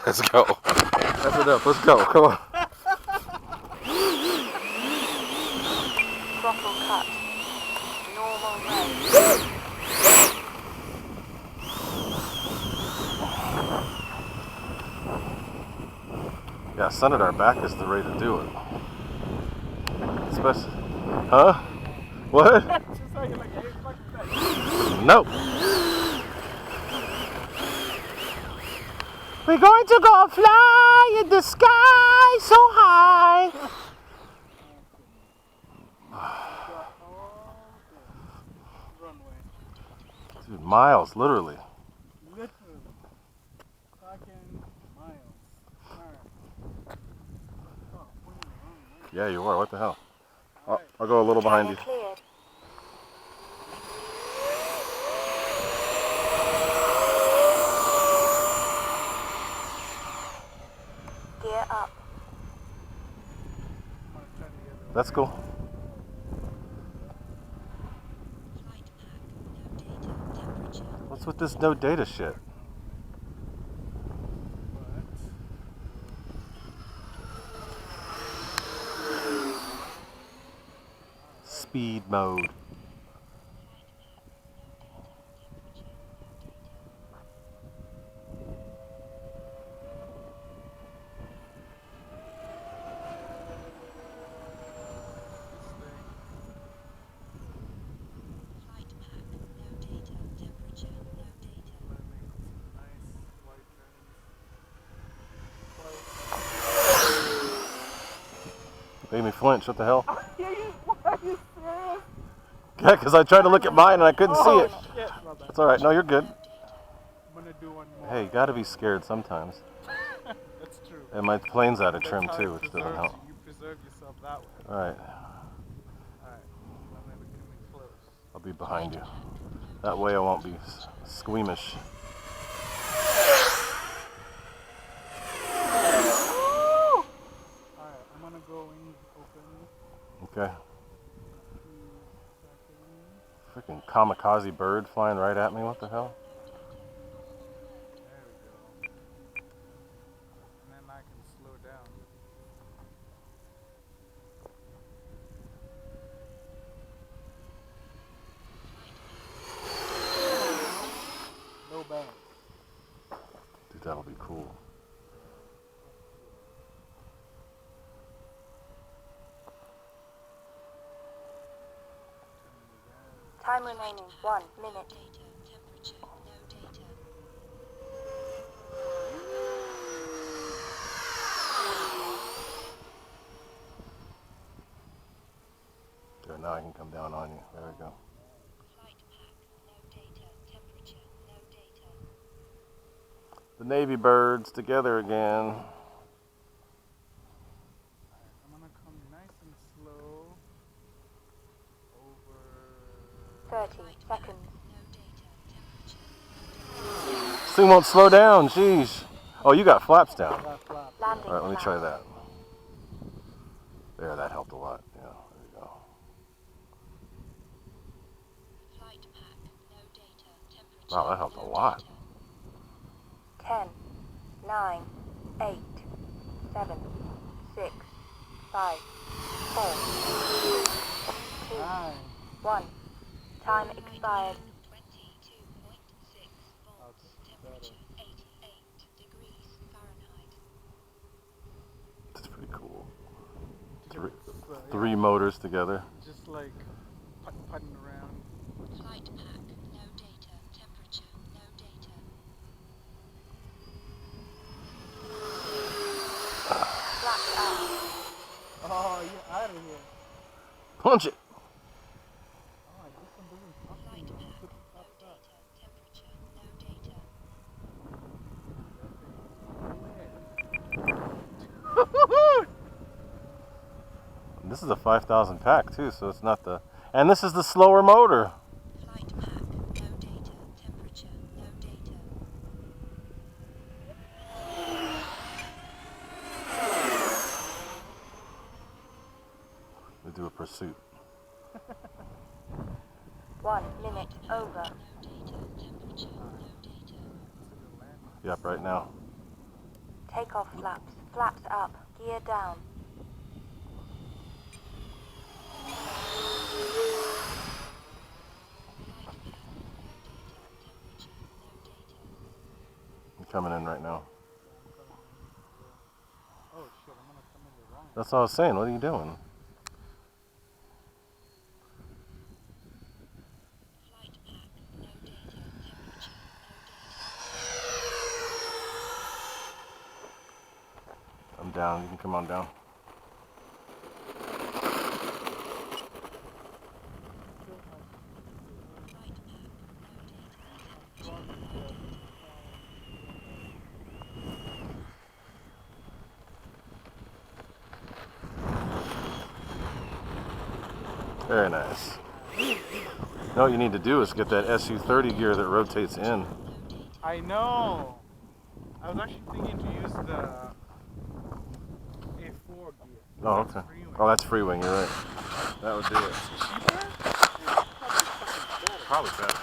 Let's go. That's enough. Let's go. Come on. Throttle cut. Normal rate. Yeah, sun at our back is the way to do it. Especially, huh? What? No. We're going to go fly in the sky so high. Dude, miles, literally. Yeah, you are. What the hell? I'll go a little behind you. Cleared. Gear up. That's cool. What's with this no data shit? Speed mode. Made me flinch. What the hell? Are you serious? Yeah, because I tried to look at mine and I couldn't see it. Shit. It's alright. No, you're good. I'm gonna do one more. Hey, you gotta be scared sometimes. That's true. And my plane's out of trim That's how too, you which doesn't preserve- help. You preserve yourself that way. Alright, Alright. I'm gonna come close. I'll be behind you. That way I won't be squeamish. Alright, I'm gonna go in open. Okay. 2 seconds. Freaking kamikaze bird flying right at me. What the hell? There we go. And then I can slow down. No bang. Dude, that'll be cool. Time remaining 1 minute. There, now I can come down on you. There we go. The Navy birds together again. I'm gonna come nice and slow over 30 seconds. This thing won't slow down. Jeez. Oh, you got flaps down. that flap. Landing. All right, let me try flaps. that. There, that helped a lot. Yeah, there you go. Wow, that helped a lot. 10, 9, 8, 7, 6, 5, 4, 3, 2, 9. 1. Time expired. That's better. That's pretty cool. Just, Three motors together. Just like putting around. Flaps out. Oh, you're out of here. Punch it. Oh, this one doesn't fucking put the flaps up. This is a 5,000 pack too, so it's not the. And this is the slower motor. We do a pursuit. 1 minute over. Yep, right now. Takeoff flaps. Flaps up. Gear down. I'm coming in right now. Oh shit, I'm gonna come in the wrong. That's all I was saying. What are you doing? I'm down. You can come on down. Very nice. Now what you need to do is get that SU-30 gear that rotates in. I know. I was actually thinking to use the F-4 gear. Oh, That's okay. Freewing. Oh, that's Freewing. You're right. That would do it. Cheaper? Probably better.